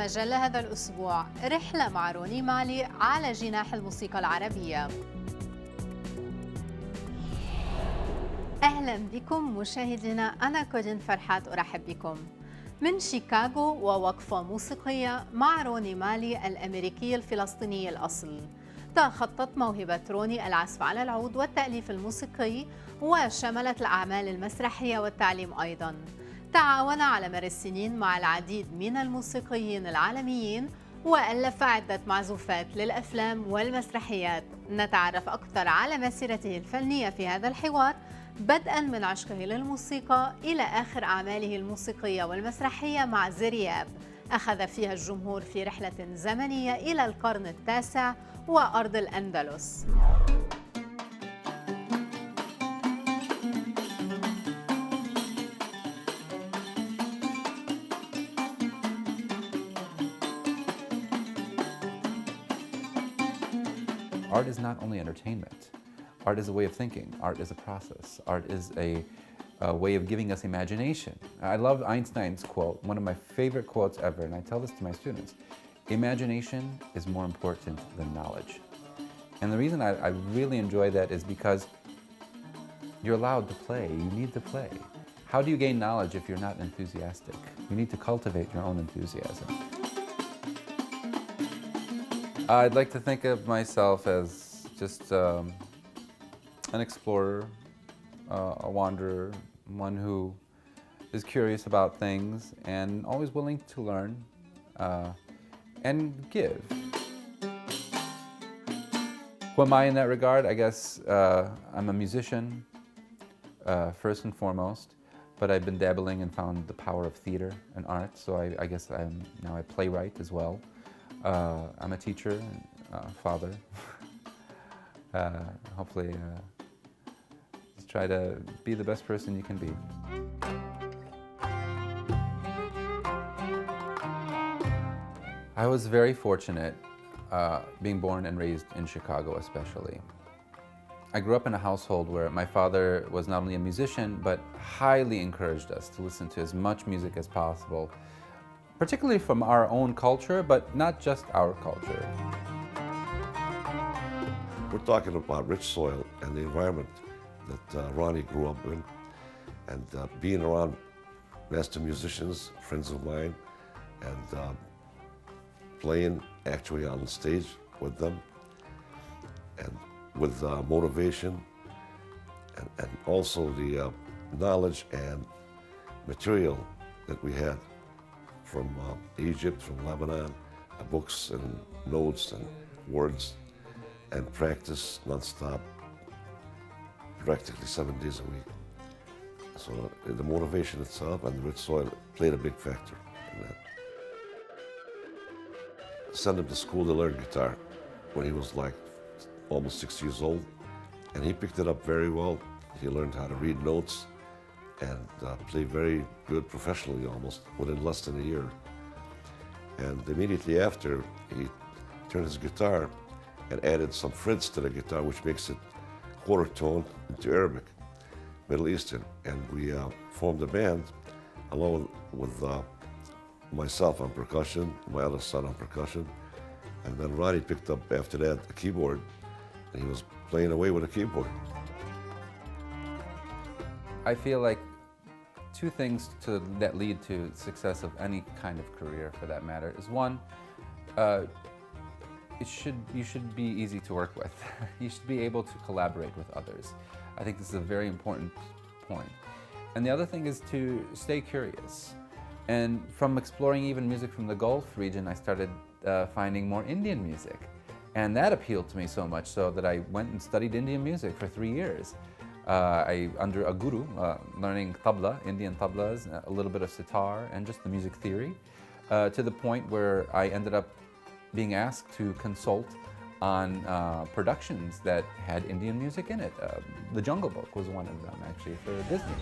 المجلة هذا الأسبوع رحلة مع روني مالي على جناح الموسيقى العربية. أهلا بكم مشاهدينا، أنا كودين فرحات أرحب بكم من شيكاغو ووقفة موسيقية مع روني مالي الأمريكي الفلسطيني الأصل. تخطت موهبة روني العزف على العود والتأليف الموسيقي، وشملت الأعمال المسرحية والتعليم أيضاً. تعاون على مر السنين مع العديد من الموسيقيين العالميين وألف عدة معزوفات للأفلام والمسرحيات. نتعرف أكثر على مسيرته الفنية في هذا الحوار، بدءاً من عشقه للموسيقى إلى آخر أعماله الموسيقية والمسرحية مع زرياب أخذ فيها الجمهور في رحلة زمنية إلى القرن التاسع وأرض الأندلس. Art is not only entertainment. Art is a way of thinking. Art is a process. Art is a way of giving us imagination. I love Einstein's quote, one of my favorite quotes ever, and I tell this to my students. Imagination is more important than knowledge. And the reason I really enjoy that is because you're allowed to play. You need to play. How do you gain knowledge if you're not enthusiastic? You need to cultivate your own enthusiasm. I'd like to think of myself as just an explorer, a wanderer, one who is curious about things and always willing to learn and give. Who am I in that regard? I guess I'm a musician, first and foremost, but I've been dabbling and found the power of theater and art, so I guess I'm now a playwright as well. I'm a teacher, father. Hopefully, just try to be the best person you can be. I was very fortunate being born and raised in Chicago especially. I grew up in a household where my father was not only a musician, but highly encouraged us to listen to as much music as possible, particularly from our own culture, but not just our culture. We're talking about rich soil and the environment that Ronnie grew up in, and being around master musicians, friends of mine, and playing actually on the stage with them, and with motivation, and also the knowledge and material that we had from Egypt, from Lebanon, books and notes and words, and practice nonstop, practically 7 days a week. So the motivation itself and the rich soil played a big factor in that. Sent him to school to learn guitar when he was like almost 6 years old, and he picked it up very well. He learned how to read notes and play very good professionally almost within less than a year. And immediately after, he turned his guitar and added some frets to the guitar, which makes it quarter tone into Arabic, Middle Eastern. And we formed a band along with myself on percussion, my other son on percussion, and then Ronnie picked up after that a keyboard, and he was playing away with a keyboard. I feel like two things that lead to success of any kind of career, for that matter, is one, you should be easy to work with. You should be able to collaborate with others. I think this is a very important point. And the other thing is to stay curious. And from exploring even music from the Gulf region, I started finding more Indian music. And that appealed to me so much so that I went and studied Indian music for 3 years. Under a guru, learning tabla, Indian tablas, a little bit of sitar, and just the music theory, to the point where I ended up being asked to consult on productions that had Indian music in it. The Jungle Book was one of them, actually, for Disney.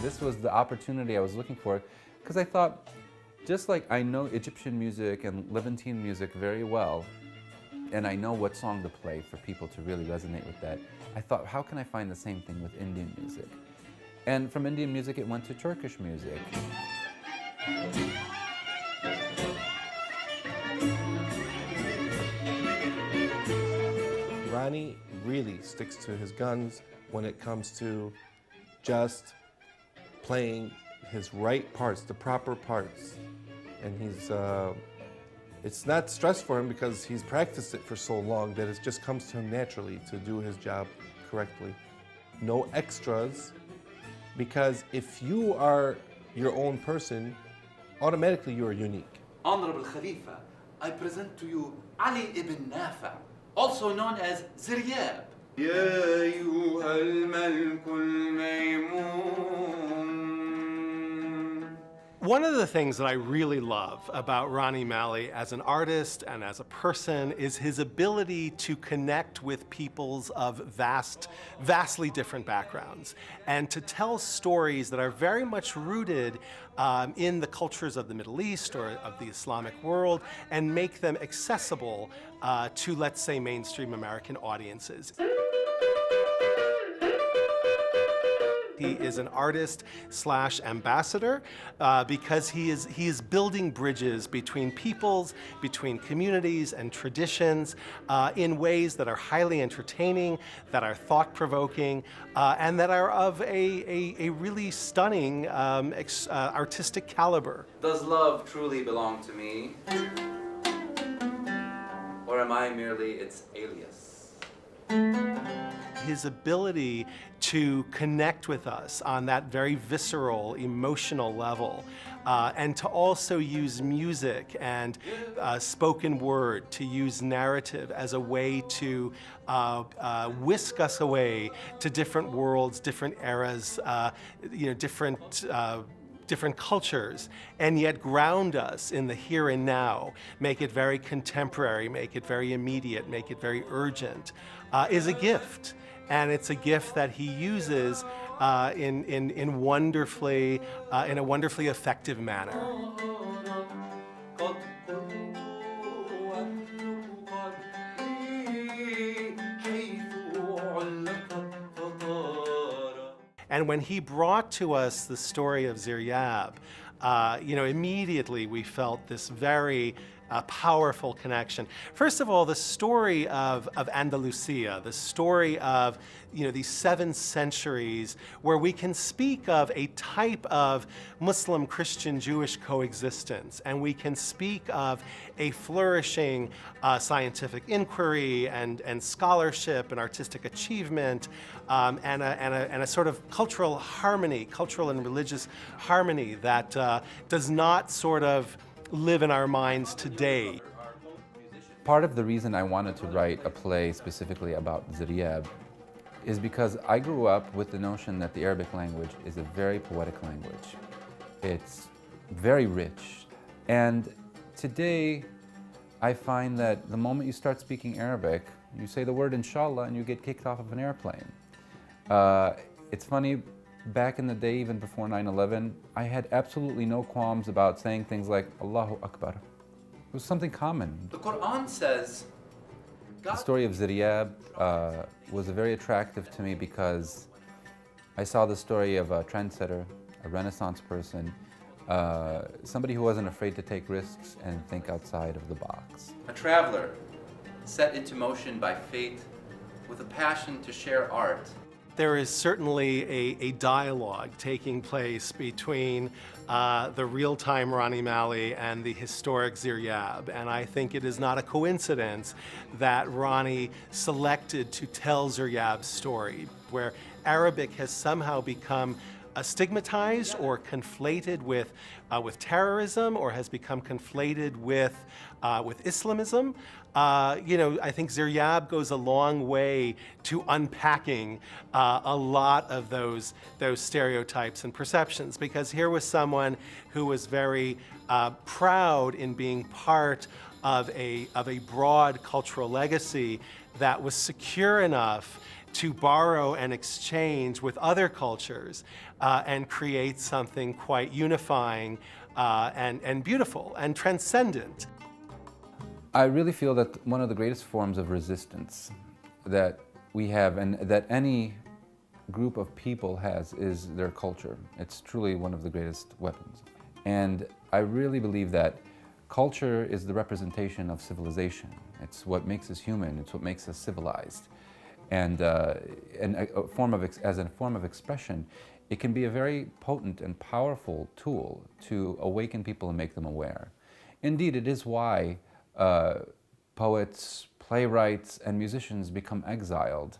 This was the opportunity I was looking for, because I thought, just like I know Egyptian music and Levantine music very well, and I know what song to play for people to really resonate with that, I thought, how can I find the same thing with Indian music? And from Indian music, it went to Turkish music. Ronnie really sticks to his guns when it comes to just playing his right parts, the proper parts. And it's not stress for him because he's practiced it for so long that it just comes to him naturally to do his job correctly. No extras, because if you are your own person, automatically you are unique. Honorable Khalifa, I present to you Ali ibn Nafa, also known as Ziryab. يا أيها الملك الميمون. One of the things that I really love about Ronnie Malley as an artist and as a person is his ability to connect with peoples of vastly different backgrounds and to tell stories that are very much rooted in the cultures of the Middle East or of the Islamic world and make them accessible to, let's say, mainstream American audiences. He is an artist/ambassador because he is building bridges between peoples, between communities and traditions in ways that are highly entertaining, that are thought-provoking, and that are of a really stunning artistic caliber. Does love truly belong to me? Or am I merely its alias? His ability to connect with us on that very visceral, emotional level, and to also use music and spoken word, to use narrative as a way to whisk us away to different worlds, different eras, different cultures, and yet ground us in the here and now, make it very contemporary, make it very immediate, make it very urgent, is a gift. And it's a gift that he uses in a wonderfully effective manner. And when he brought to us the story of Ziryab, immediately we felt this very powerful connection. First of all, the story of Andalusia, the story of these 7 centuries where we can speak of a type of Muslim, Christian, Jewish coexistence, and we can speak of a flourishing scientific inquiry and scholarship and artistic achievement, and a sort of cultural harmony, cultural and religious harmony that does not sort of live in our minds today. Part of the reason I wanted to write a play specifically about Ziryab is because I grew up with the notion that the Arabic language is a very poetic language. It's very rich. And today, I find that the moment you start speaking Arabic, you say the word inshallah and you get kicked off of an airplane. It's funny, back in the day, even before 9/11, I had absolutely no qualms about saying things like Allahu Akbar. It was something common. The Quran says, The story of Ziryab was very attractive to me because I saw the story of a trendsetter, a Renaissance person, somebody who wasn't afraid to take risks and think outside of the box. a traveler set into motion by fate with a passion to share art. There is certainly a dialogue taking place between the real-time Ronnie Malley and the historic Ziryab, and I think it is not a coincidence that Ronnie selected to tell Ziryab's story, where Arabic has somehow become stigmatized or conflated with terrorism, or has become conflated with Islamism. I think Ziryab goes a long way to unpacking a lot of those stereotypes and perceptions, because here was someone who was very proud in being part of a broad cultural legacy that was secure enough to borrow and exchange with other cultures and create something quite unifying and beautiful and transcendent. I really feel that one of the greatest forms of resistance that we have and that any group of people has is their culture. It's truly one of the greatest weapons. And I really believe that culture is the representation of civilization. It's what makes us human. It's what makes us civilized. And as a form of expression, it can be a very potent and powerful tool to awaken people and make them aware. Indeed, it is why poets, playwrights, and musicians become exiled.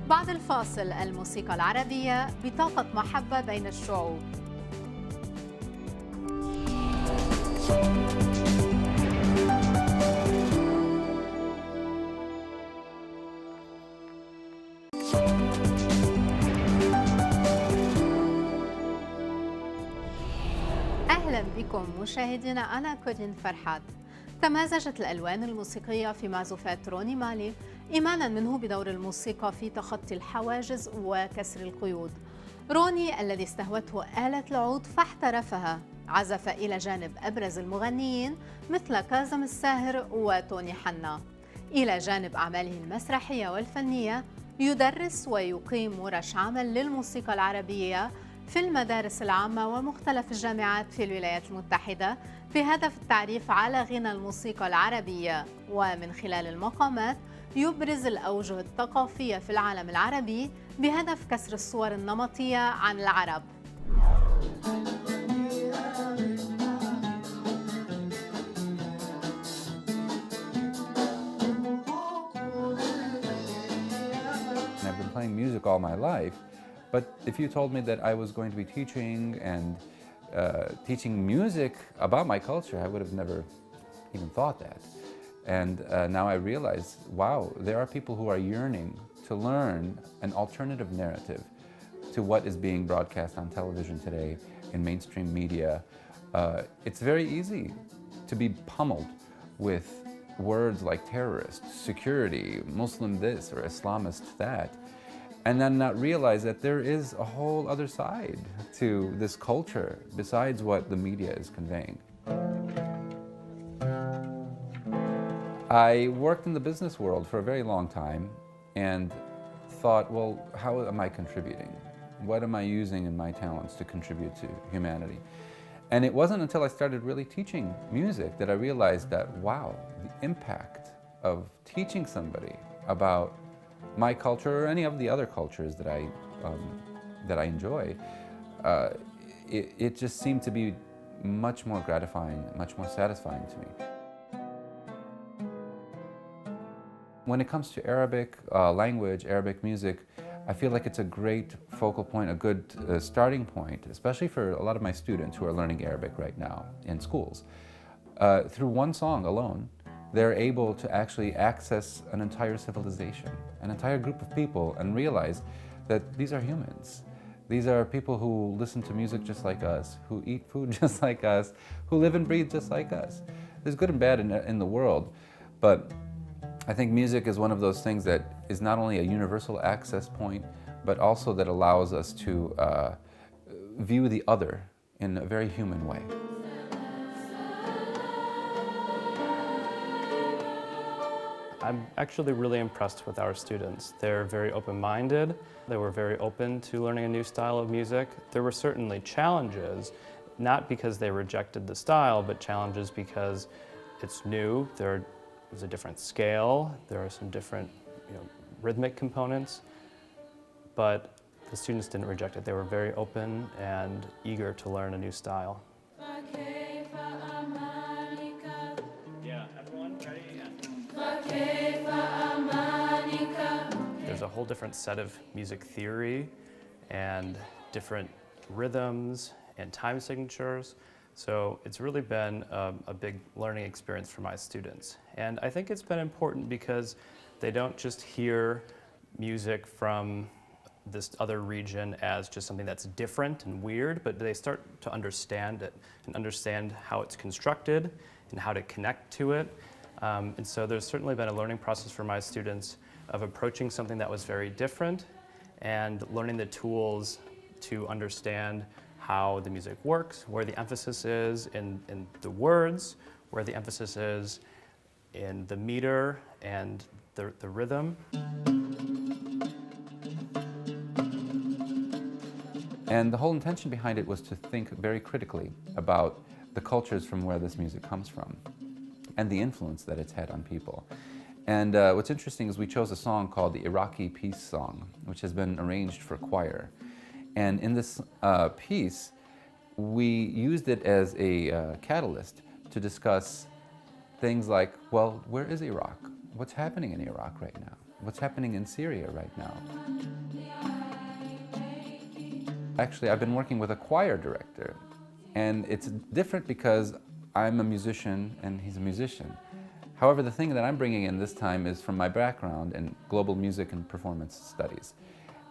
بعد الفاصل، الموسيقى العربية بطاقة محبة بين الشعوب. أهلا بكم مشاهدينا، أنا كودين فرحات. تمازجت الألوان الموسيقية في معزوفات روني مالي إيماناً منه بدور الموسيقى في تخطي الحواجز وكسر القيود. روني الذي استهوته آلة العود فاحترفها، عزف إلى جانب أبرز المغنيين مثل كاظم الساهر وتوني حنا. إلى جانب أعماله المسرحية والفنية، يدرس ويقيم ورش عمل للموسيقى العربية في المدارس العامة ومختلف الجامعات في الولايات المتحدة بهدف التعريف على غنى الموسيقى العربية، ومن خلال المقامات يبرز الأوجه الثقافية في العالم العربي بهدف كسر الصور النمطية عن العرب. I've been playing music all my life, but if you told me that I was going to be teaching and teaching music about my culture, I would have never even thought that. And now I realize, wow, there are people who are yearning to learn an alternative narrative to what is being broadcast on television today in mainstream media. It's very easy to be pummeled with words like terrorist, security, Muslim this or Islamist that, and then not realize that there is a whole other side to this culture besides what the media is conveying. I worked in the business world for a very long time and thought, well, how am I contributing? What am I using in my talents to contribute to humanity? And it wasn't until I started really teaching music that I realized that, wow, the impact of teaching somebody about my culture or any of the other cultures that I enjoy, it just seemed to be much more gratifying, much more satisfying to me. When it comes to Arabic language, Arabic music, I feel like it's a great focal point, a good starting point, especially for a lot of my students who are learning Arabic right now in schools. Through one song alone, they're able to actually access an entire civilization, an entire group of people, and realize that these are humans. These are people who listen to music just like us, who eat food just like us, who live and breathe just like us. There's good and bad in the world, but I think music is one of those things that is not only a universal access point, but also that allows us to view the other in a very human way. I'm actually really impressed with our students. They're very open-minded. They were very open to learning a new style of music. There were certainly challenges, not because they rejected the style, but challenges because it's new. There's a different scale. There are some different, rhythmic components, but the students didn't reject it. They were very open and eager to learn a new style. Yeah, everyone ready? There's a whole different set of music theory and different rhythms and time signatures. So it's really been a big learning experience for my students. And I think it's been important because they don't just hear music from this other region as just something that's different and weird, but they start to understand it and understand how it's constructed and how to connect to it. And so there's certainly been a learning process for my students of approaching something that was very different and learning the tools to understand how the music works, where the emphasis is in the words, where the emphasis is in the meter and the rhythm. And the whole intention behind it was to think very critically about the cultures from where this music comes from and the influence that it's had on people. And what's interesting is we chose a song called the Iraqi Peace Song, which has been arranged for choir. And in this piece, we used it as a catalyst to discuss things like, well, where is Iraq? What's happening in Iraq right now? What's happening in Syria right now? Actually, I've been working with a choir director, and it's different because I'm a musician and he's a musician. However, the thing that I'm bringing in this time is from my background in global music and performance studies.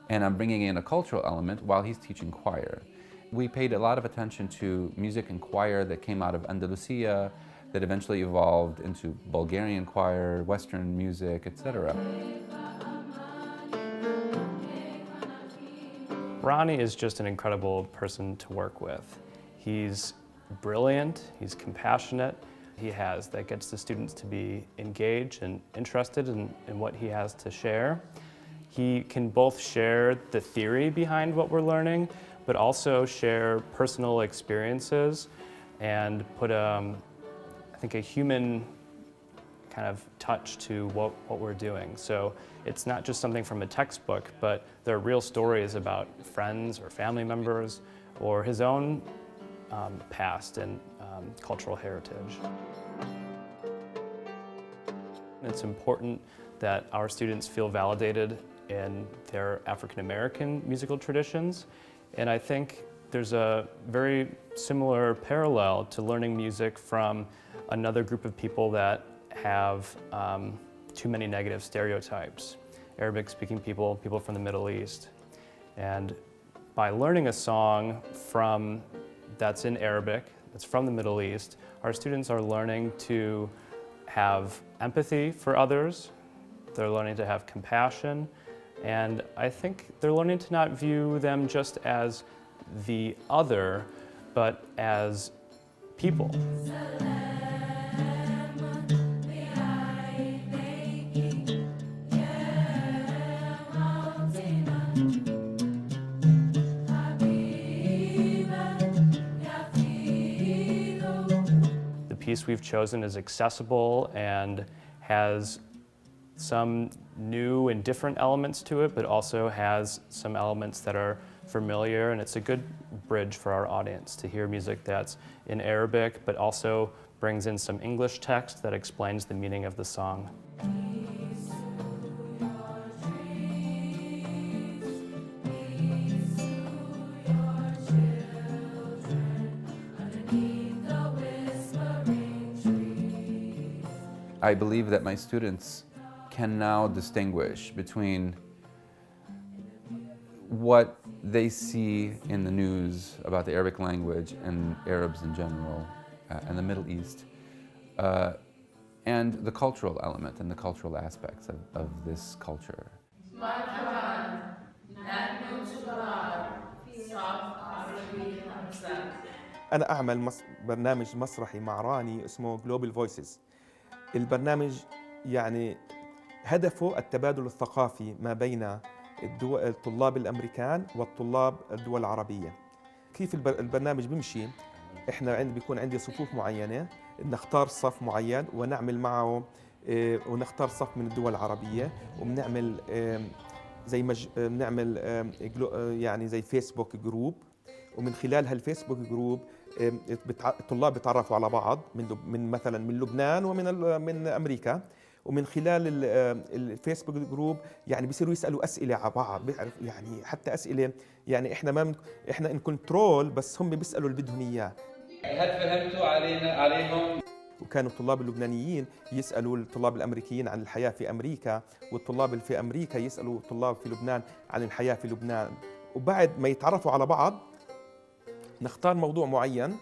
And I'm bringing in a cultural element while he's teaching choir. We paid a lot of attention to music and choir that came out of Andalusia, that eventually evolved into Bulgarian choir, Western music, etc. Ronnie is just an incredible person to work with. He's brilliant, he's compassionate, that gets the students to be engaged and interested in what he has to share. He can both share the theory behind what we're learning, but also share personal experiences and put I think a human kind of touch to what we're doing. So it's not just something from a textbook, but there are real stories about friends or family members or his own past and cultural heritage. It's important that our students feel validated in their African American musical traditions, and I think there's a very similar parallel to learning music from another group of people that have too many negative stereotypes. Arabic-speaking people, people from the Middle East. And by learning a song that's in Arabic, that's from the Middle East, our students are learning to have empathy for others, they're learning to have compassion, and I think they're learning to not view them just as the other, but as people. The piece we've chosen is accessible and has some new and different elements to it, but also has some elements that are familiar, and it's a good bridge for our audience to hear music that's in Arabic, but also brings in some English text that explains the meaning of the song. I believe that my students can now distinguish between what they see in the news about the Arabic language and Arabs in general and the Middle East, and the cultural element and the cultural aspects of this culture. أنا أعمل برنامج مسرحي مع راني اسمه Global Voices. البرنامج يعني هدفه التبادل الثقافي ما بين الطلاب الأمريكان والطلاب الدول العربية. كيف البرنامج بيمشي؟ إحنا بيكون عندي صفوف معينة، نختار صف معين ونعمل معه ونختار صف من الدول العربية وبنعمل بنعمل يعني زي فيسبوك جروب، ومن خلال هالفيسبوك جروب الطلاب بيتعرفوا على بعض من مثلا من لبنان ومن امريكا، ومن خلال الفيسبوك جروب يعني بيصيروا يسالوا اسئله على بعض، يعني حتى اسئله يعني احنا ان كنترول، بس هم بيسالوا اللي بدهم اياه. هل فهمتوا عليهم؟ وكانوا الطلاب اللبنانيين يسألوا الطلاب الأمريكيين عن الحياة في أمريكا، والطلاب اللي في أمريكا يسألوا الطلاب في لبنان عن الحياة في لبنان. وبعد ما يتعرفوا على بعض نختار موضوع معين،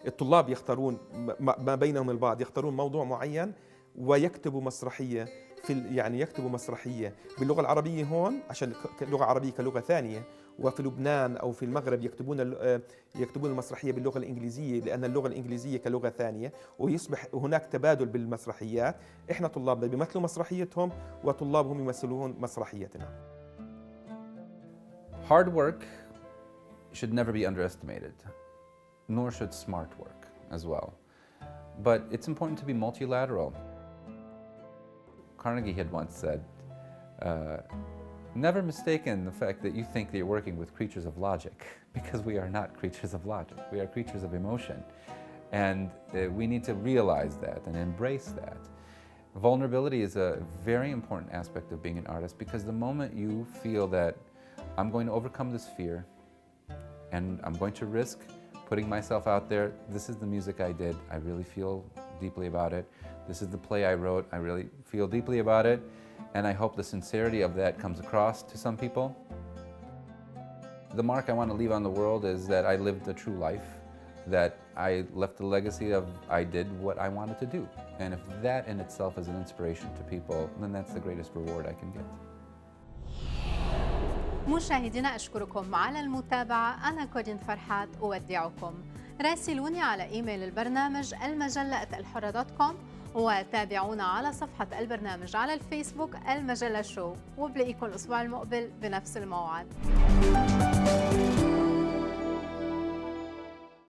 الطلاب يختارون ما بينهم البعض، يختارون موضوع معين ويكتبوا مسرحية يعني يكتبوا مسرحية باللغة العربية هون عشان اللغة العربية كلغة ثانية، وفي لبنان أو في المغرب يكتبون المسرحية باللغة الإنجليزية لأن اللغة الإنجليزية كلغة ثانية، ويصبح هناك تبادل بالمسرحيات. إحنا طلابنا بيمثلوا مسرحيتهم وطلابهم يمثلون مسرحيتنا. Hard work should never be underestimated, nor should smart work as well. But it's important to be multilateral. Carnegie had once said, never mistaken the fact that you think that you're working with creatures of logic, because we are not creatures of logic. We are creatures of emotion. And we need to realize that and embrace that. Vulnerability is a very important aspect of being an artist, because the moment you feel that I'm going to overcome this fear and I'm going to risk putting myself out there, this is the music I did, I really feel deeply about it. This is the play I wrote, I really feel deeply about it. And I hope the sincerity of that comes across to some people. The mark I want to leave on the world is that I lived a true life, that I left a legacy of I did what I wanted to do. And if that in itself is an inspiration to people, then that's the greatest reward I can get. مشاهدينا أشكركم على المتابعة. أنا كورين فرحات أودعكم. راسلوني على إيميل البرنامج المجلة@الحرة.com، وتابعونا على صفحة البرنامج على الفيسبوك المجلة شو، وبلاقيكم الأسبوع المقبل بنفس الموعد.